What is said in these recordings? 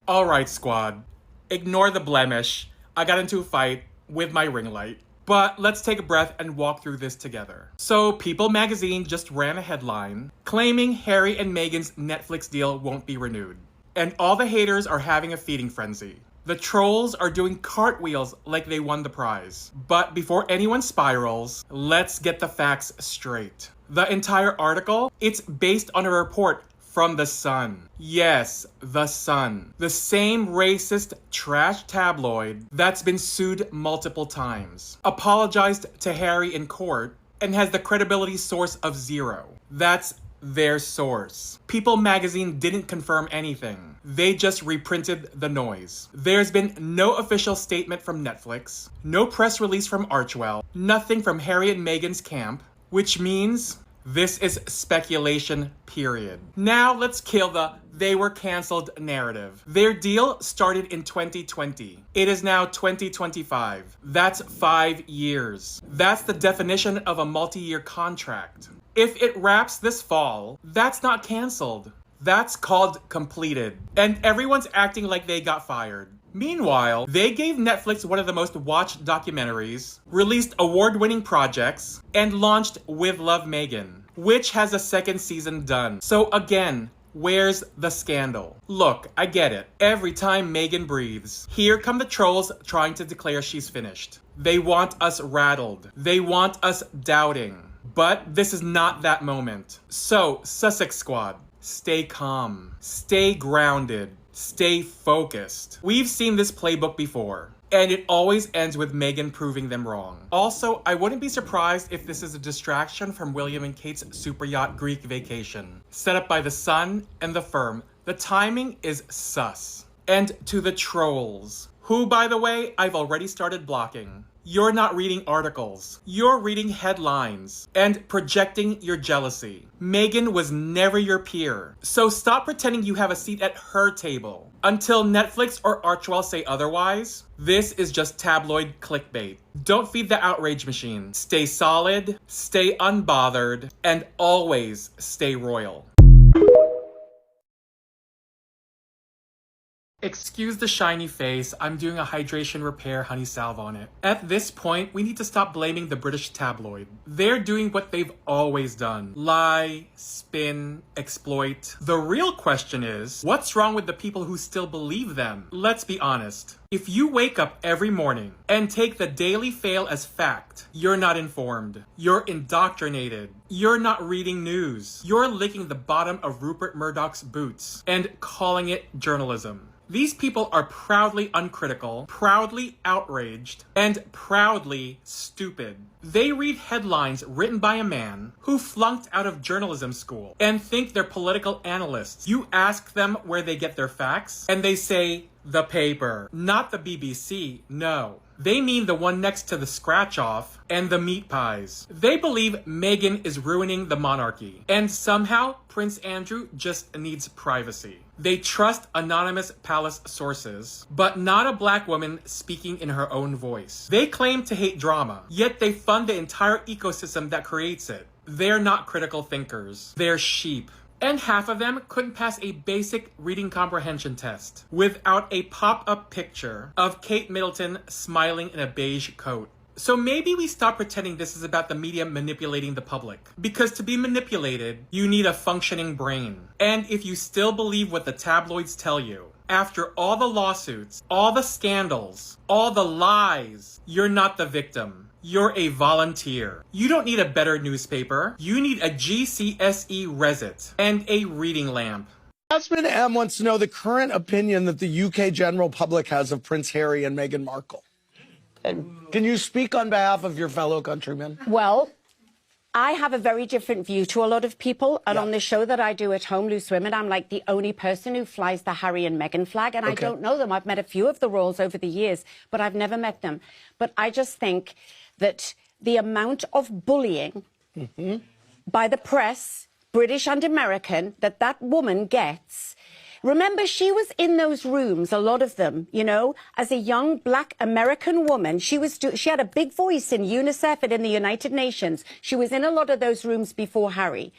Alright, squad. Ignore the blemish. I got into a fight with my ring light. But let's take a breath and walk through this together. So, People magazine just ran a headline claiming Harry and Meghan's Netflix deal won't be renewed. And all the haters are having a feeding frenzy. The trolls are doing cartwheels like they won the prize. But before anyone spirals, let's get the facts straight. The entire article, it's based on a report from The Sun. Yes, The Sun. The same racist trash tabloid that's been sued multiple times, apologized to Harry in court, and has the credibility source of 0. That's their source. People magazine didn't confirm anything. They just reprinted the noise. There's been no official statement from Netflix, no press release from Archwell, nothing from Harry and Meghan's camp, which means this is speculation, period. Now let's kill the they were cancelled narrative. Their deal started in 2020. It is now 2025. That's 5 years. That's the definition of a multi-year contract. If it wraps this fall, that's not cancelled. That's called completed. And everyone's acting like they got fired. Meanwhile, they gave Netflix one of the most watched documentaries, released award-winning projects, and launched With Love Meghan, which has a second season done. So again, where's the scandal? Look, I get it. Every time Meghan breathes, here come the trolls trying to declare she's finished. They want us rattled. They want us doubting. But this is not that moment. So, Sussex Squad, stay calm, stay grounded, stay focused. We've seen this playbook before, and it always ends with Meghan proving them wrong. Also, I wouldn't be surprised if this is a distraction from William and Kate's super yacht Greek vacation, set up by The Sun and the firm. The timing is sus. And to the trolls, who, by the way, I've already started blocking. You're not reading articles. You're reading headlines and projecting your jealousy. Meghan was never your peer. So stop pretending you have a seat at her table. Until Netflix or Archwell say otherwise, this is just tabloid clickbait. Don't feed the outrage machine. Stay solid, stay unbothered, and always stay royal. Excuse the shiny face, I'm doing a hydration repair honey salve on it. At this point, we need to stop blaming the British tabloid. They're doing what they've always done. Lie, spin, exploit. The real question is, what's wrong with the people who still believe them? Let's be honest. If you wake up every morning and take the Daily Fail as fact, you're not informed. You're indoctrinated. You're not reading news. You're licking the bottom of Rupert Murdoch's boots and calling it journalism. These people are proudly uncritical, proudly outraged, and proudly stupid. They read headlines written by a man who flunked out of journalism school and think they're political analysts. You ask them where they get their facts, and they say, the paper. Not the BBC, no. They mean the one next to the scratch-off and the meat pies. They believe Meghan is ruining the monarchy, and somehow Prince Andrew just needs privacy. They trust anonymous palace sources, but not a black woman speaking in her own voice. They claim to hate drama, yet they fund the entire ecosystem that creates it. They're not critical thinkers. They're sheep. And half of them couldn't pass a basic reading comprehension test without a pop-up picture of Kate Middleton smiling in a beige coat. So maybe we stop pretending this is about the media manipulating the public. Because to be manipulated, you need a functioning brain. And if you still believe what the tabloids tell you, after all the lawsuits, all the scandals, all the lies, you're not the victim. You're a volunteer. You don't need a better newspaper. You need a GCSE Resit and a reading lamp. Jasmine M. wants to know the current opinion that the UK general public has of Prince Harry and Meghan Markle. Can you speak on behalf of your fellow countrymen? Well, I have a very different view to a lot of people. And on the show that I do at home, Loose Women, I'm like the only person who flies the Harry and Meghan flag. And I don't know them. I've met a few of the royals over the years, but I've never met them. But I just think that the amount of bullying by the press, British and American, that woman gets Remember, she was in those rooms, a lot of them, you know, as a young black American woman. She had a big voice in UNICEF and in the United Nations. She was in a lot of those rooms before Harry.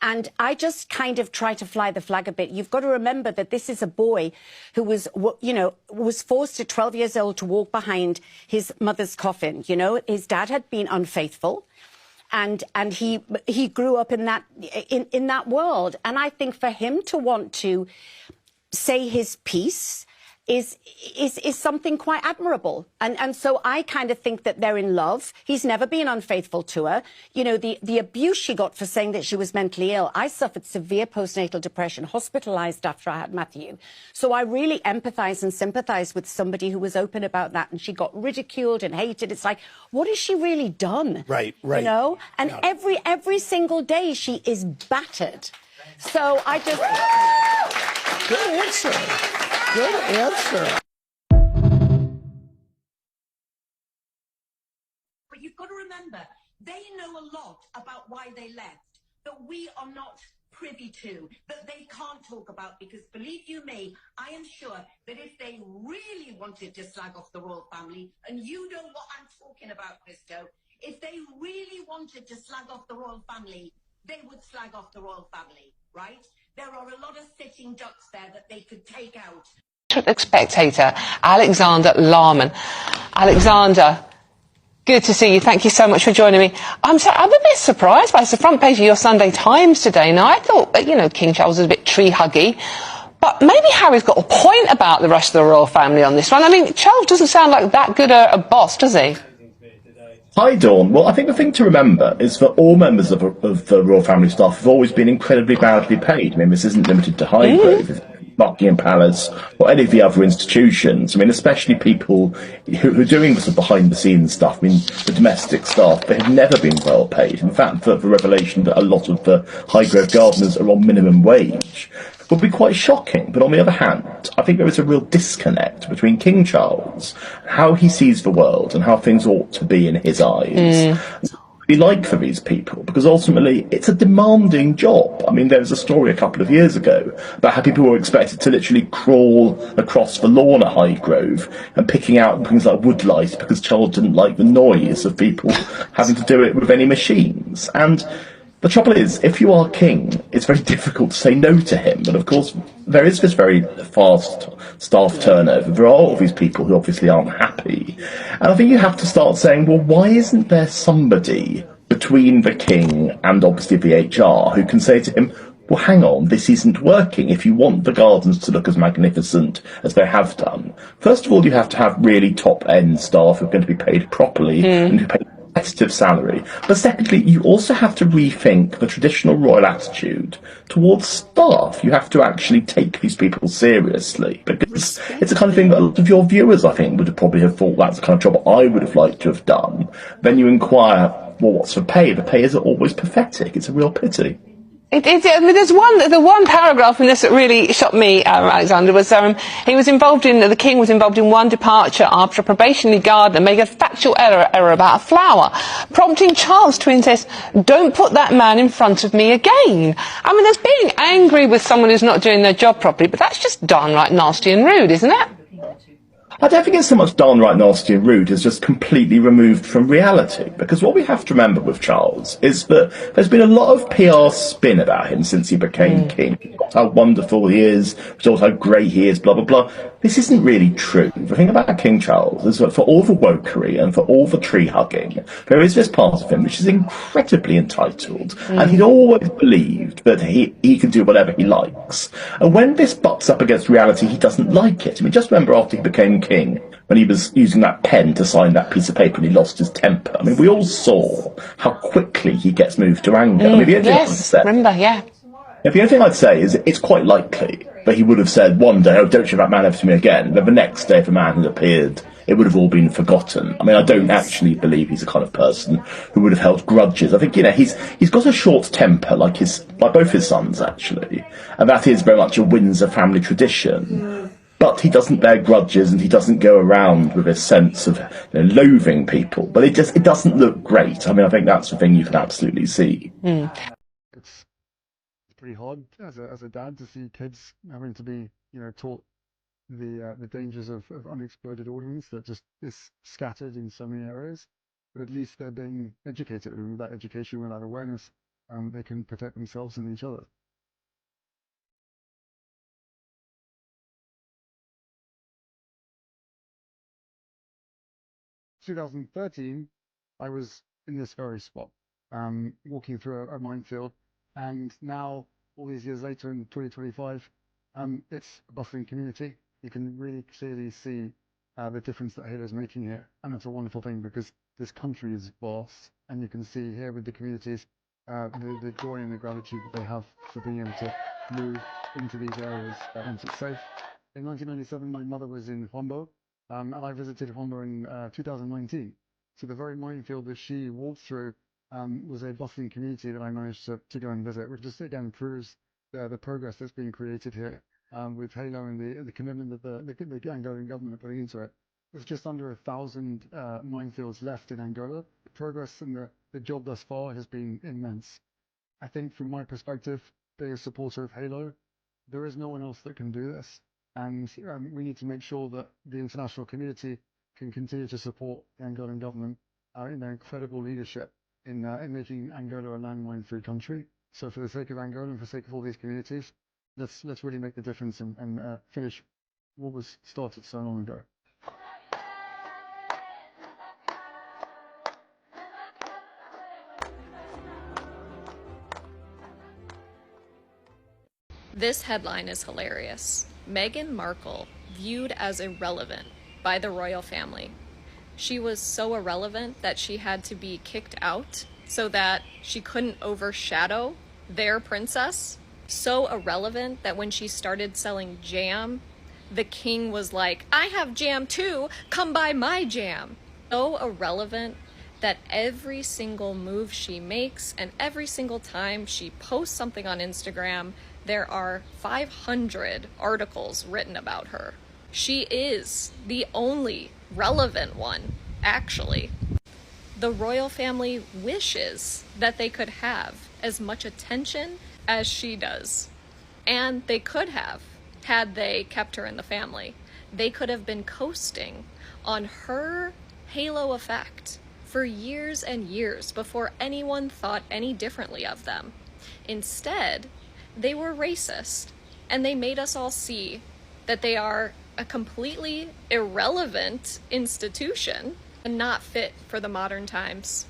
And I just kind of try to fly the flag a bit. You've got to remember that this is a boy who was, you know, was forced at 12 years old to walk behind his mother's coffin. You know, his dad had been unfaithful. And he grew up in that world. And I think for him to want to say his piece is something quite admirable. And so I kind of think that they're in love. He's never been unfaithful to her. You know, the abuse she got for saying that she was mentally ill. I suffered severe postnatal depression, hospitalized after I had Matthew. So I really empathize and sympathize with somebody who was open about that. And she got ridiculed and hated. It's like, what has she really done? Right. You know? And every single day she is battered. So I just... Good answer. Good answer. But you've got to remember, they know a lot about why they left that we are not privy to, that they can't talk about, because believe you me, I am sure that if they really wanted to slag off the royal family, and you know what I'm talking about, Christo, if they really wanted to slag off the royal family, they would slag off the royal family, right? There are a lot of sitting ducks there that they could take out. Spectator, Alexander Larman. Alexander, good to see you. Thank you so much for joining me. I'm a bit surprised by the front page of your Sunday Times today. Now, I thought, you know, King Charles was a bit tree-huggy, but maybe Harry's got a point about the rest of the royal family on this one. I mean, Charles doesn't sound like that good a boss, does he? Hi, Dawn. Well, I think the thing to remember is that all members of the royal family staff have always been incredibly badly paid. I mean, this isn't limited to Highgrove, Buckingham Palace, or any of the other institutions. I mean, especially people who are doing the behind-the-scenes stuff. I mean, the domestic staff, they have never been well paid. In fact, the revelation that a lot of the Highgrove gardeners are on minimum wage would be quite shocking. But on the other hand, I think there is a real disconnect between King Charles, how he sees the world, and how things ought to be in his eyes. Be like for these people, because ultimately it's a demanding job. I mean, there was a story a couple of years ago about how people were expected to literally crawl across the lawn at Highgrove and picking out things like woodlice because Charles didn't like the noise of people having to do it with any machines. And the trouble is, if you are king, it's very difficult to say no to him. But of course, there is this very fast staff turnover. There are all these people who obviously aren't happy. And I think you have to start saying, well, why isn't there somebody between the king and obviously the HR who can say to him, well, hang on, this isn't working. If you want the gardens to look as magnificent as they have done, first of all, you have to have really top-end staff who are going to be paid properly and who pay competitive salary. But secondly, you also have to rethink the traditional royal attitude towards staff. You have to actually take these people seriously, because it's the kind of thing that a lot of your viewers, I think, would probably have thought that's the kind of job I would have liked to have done. Then you inquire, well, what's the pay? The pay isn't always pathetic. It's a real pity. I mean, the one paragraph in this that really shocked me, Alexander, was the King was involved in one departure after a probationary gardener made a factual error about a flower, prompting Charles to insist, don't put that man in front of me again. I mean, there's being angry with someone who's not doing their job properly, but that's just downright nasty and rude, isn't it? I don't think it's so much downright nasty and rude as just completely removed from reality. Because what we have to remember with Charles is that there's been a lot of PR spin about him since he became king. How wonderful he is, how great he is, blah, blah, blah. This isn't really true. The thing about King Charles is that for all the wokery and for all the tree hugging, there is this part of him which is incredibly entitled. And he'd always believed that he can do whatever he likes. And when this butts up against reality, he doesn't like it. I mean, just remember after he became king, when he was using that pen to sign that piece of paper and he lost his temper. I mean, we all saw how quickly he gets moved to anger. I mean, the only thing I'd say is it's quite likely that he would have said one day, oh, don't show that man over to me again. But the next day, if the man had appeared, it would have all been forgotten. I mean, I don't actually believe he's the kind of person who would have held grudges. I think, you know, he's got a short temper, like both his sons, actually. And that is very much a Windsor family tradition. But he doesn't bear grudges, and he doesn't go around with a sense of, you know, loathing people. But it doesn't look great. I mean, I think that's the thing you can absolutely see. pretty hard as a dad to see kids having to be, taught the dangers of unexploded ordnance that just is scattered in so many areas. But at least they're being educated, and with that education, with that awareness, they can protect themselves and each other. 2013, I was in this very spot, walking through a minefield, and now, all these years later in 2025, it's a bustling community. You can really clearly see the difference that Halo is making here, and it's a wonderful thing because this country is vast, and you can see here with the communities the joy and the gratitude that they have for being able to move into these areas once it's safe. In 1997, my mother was in Hombo, and I visited Hombo in 2019. So the very minefield that she walked through was a bustling community that I managed to go and visit, which just again proves the progress that's being created here with Halo and the commitment that the Angolan government are putting into it. There's just under 1,000 minefields left in Angola. The progress and the job thus far has been immense. I think from my perspective, being a supporter of Halo, there is no one else that can do this. And we need to make sure that the international community can continue to support the Angolan government in their incredible leadership in making Angola a landmine-free country. So for the sake of Angola and for the sake of all these communities, let's really make the difference and finish what was started so long ago. This headline is hilarious. Meghan Markle viewed as irrelevant by the royal family. She was so irrelevant that she had to be kicked out so that she couldn't overshadow their princess. So irrelevant that when she started selling jam, the king was like, I have jam too, come buy my jam. So irrelevant that every single move she makes and every single time she posts something on Instagram, there are 500 articles written about her. She is the only relevant one, actually. The royal family wishes that they could have as much attention as she does. And they could have, had they kept her in the family. They could have been coasting on her halo effect for years and years before anyone thought any differently of them. Instead, they were racist, and they made us all see that they are a completely irrelevant institution and not fit for the modern times.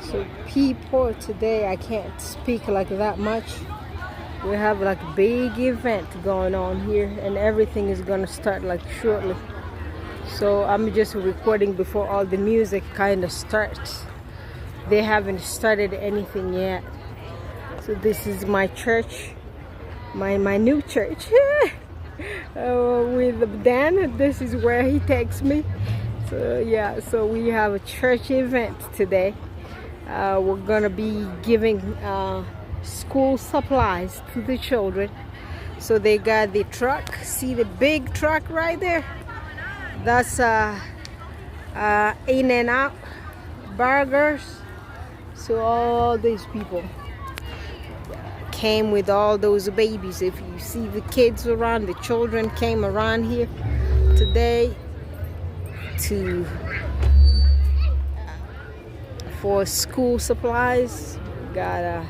So people today, I can't speak like that much. We have like a big event going on here, and everything is gonna start like shortly. So I'm just recording before all the music kind of starts. They haven't started anything yet. So this is my church, my new church. With Dan, this is where he takes me. So yeah, so we have a church event today. We're gonna be giving school supplies to the children. So they got the truck. See the big truck right there? That's In and Out burgers. So all these people came with all those babies. If you see the kids around, the children came around here today for school supplies. Got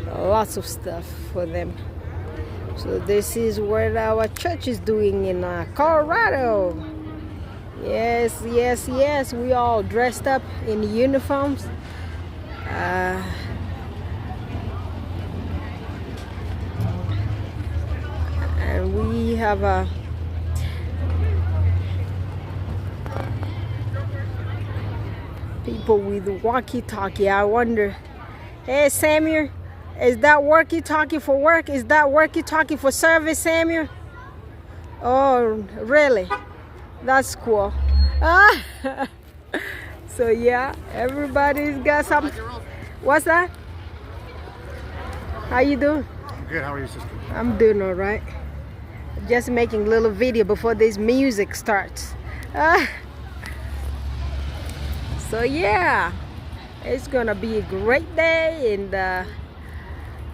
lots of stuff for them. So this is what our church is doing in Colorado. Yes, yes, yes. We all dressed up in uniforms. And we have people with walkie-talkie. I wonder, hey Samuel, is that walkie-talkie for work? Is that walkie-talkie for service, Samuel? Oh, really? That's cool. So yeah, everybody's got something. What's that? How you doing? Good, how are you, sister? I'm doing all right. Just making a little video before this music starts. So yeah, It's gonna be a great day, and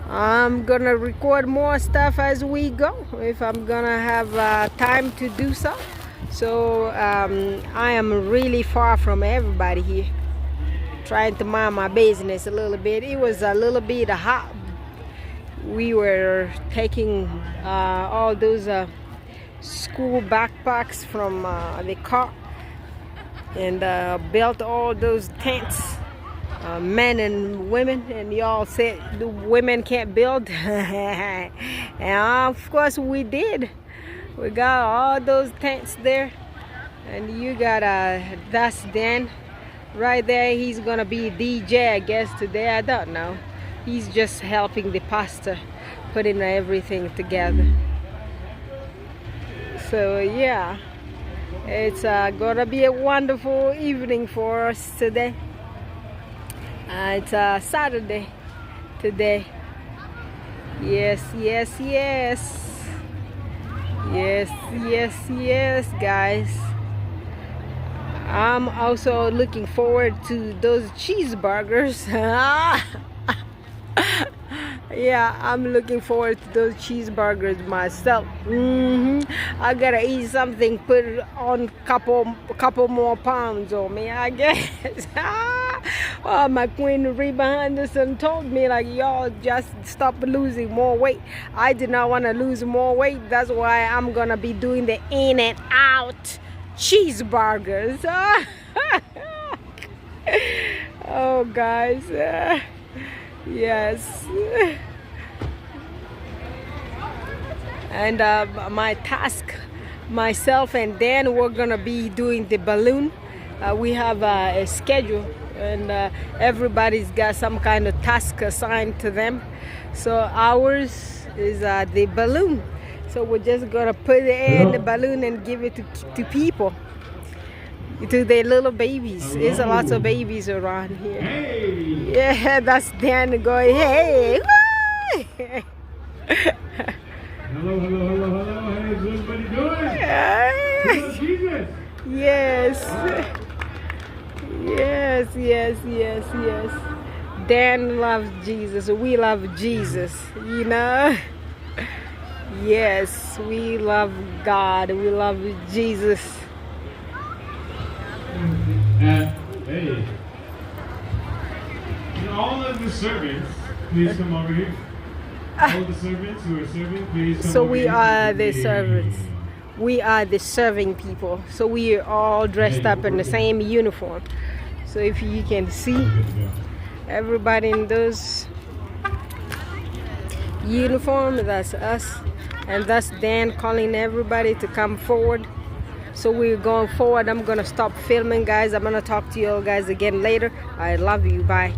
I'm gonna record more stuff as we go if I'm gonna have time to do so. So I am really far from everybody here, trying to mind my business a little bit. It was a little bit hot. We were taking all those school backpacks from the car and built all those tents, men and women, and y'all said the women can't build. And of course we did. We got all those tents there, and you got that's Dan right there. He's gonna be DJ, I guess, today. I don't know. He's just helping the pastor putting everything together. So yeah, it's gonna be a wonderful evening for us today. It's Saturday today. Yes, yes, yes. Yes, yes, yes, guys. I'm also looking forward to those cheeseburgers. Yeah, I'm looking forward to those cheeseburgers myself. I gotta eat something, put on couple more pounds on me, I guess. Oh, my Queen Reba Henderson told me, like, y'all just stop losing more weight. I did not want to lose more weight. That's why I'm gonna be doing the in and out cheeseburgers. Oh, guys. Yes. And my task, myself and Dan, we're gonna be doing the balloon. We have a schedule, and everybody's got some kind of task assigned to them. So ours is the balloon. So we're just gonna put it in the balloon and give it to people, to their little babies. There's a lot of babies around here. Hey. Yeah, that's Dan going, hey. Hello, hello, hello, hello. How's everybody doing? Hello, Jesus. Yes. Yes, yes, yes, yes. Dan loves Jesus. We love Jesus, you know? Yes, we love God. We love Jesus. Hey. All of the servants, please come over here. All the servants who are serving, please come So over we here. are the servants. We are the serving people. So we are all dressed up in the same uniform. So if you can see everybody in those uniform, that's us. And that's Dan calling everybody to come forward. So we're going forward. I'm gonna stop filming, guys. I'm gonna talk to you all guys again later. I love you. Bye.